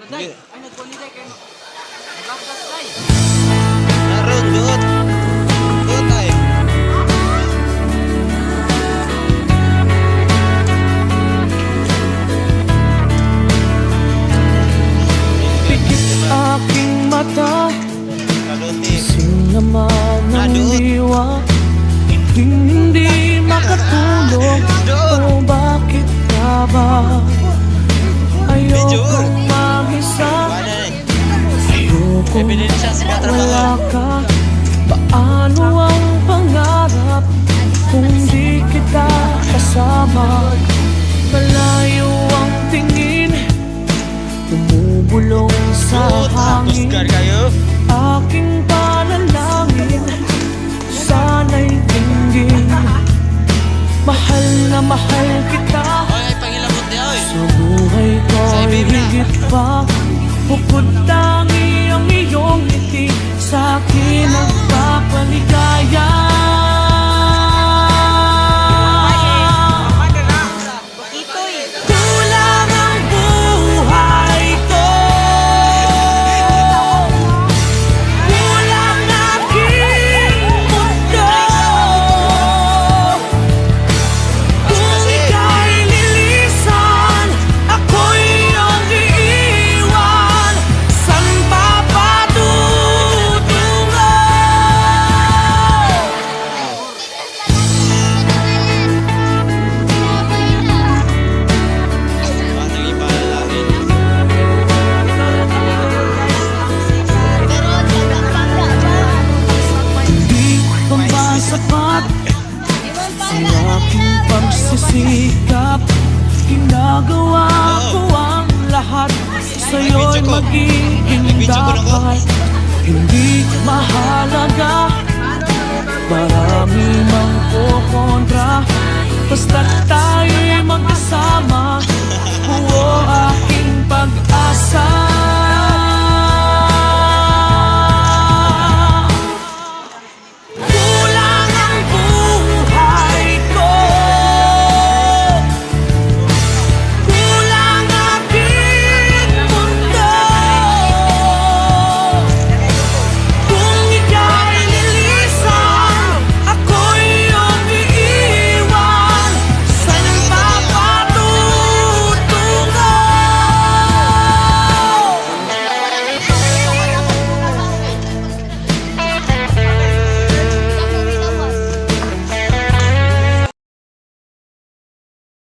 Day, ay nagkuhan ni Day kayo. Naglakas Day. Naroon, duot. Duot ay. Pikit aking mata, Kaluti. sing naman ang Naduot. diwa. Hindi makatulog, o bakit ka ba? Ayokong mag-isa, Wala na ayokong Ebidensya sa wala katrabaho. ka. Paano ang pangarap kung di kita kasama? Malayo ang tingin, bumubulong sa hangin. Oscar kayo. Aking panalangin, sana'y tingin. Mahal na mahal kita, Oy, ay pangilabot niya, oy. sa buhay ko'y Biblia. higit pa. Bukod tangi ang iyong ngiti, sa akin nagpapaligaya. Kulang ang buhay ko, kulang aking mundo. Kung ika'y lilisan, ako'y iyong iiwan. San pa patutungo? Batang ipalalaki. Di pa ba sapat ang aking pagsisikap? Ginagawa ko ang lahat, sa'yo'y magiging dapat. Hindi mahalaga, marami mang kukontra, basta't tayo'y magkasama. Oh,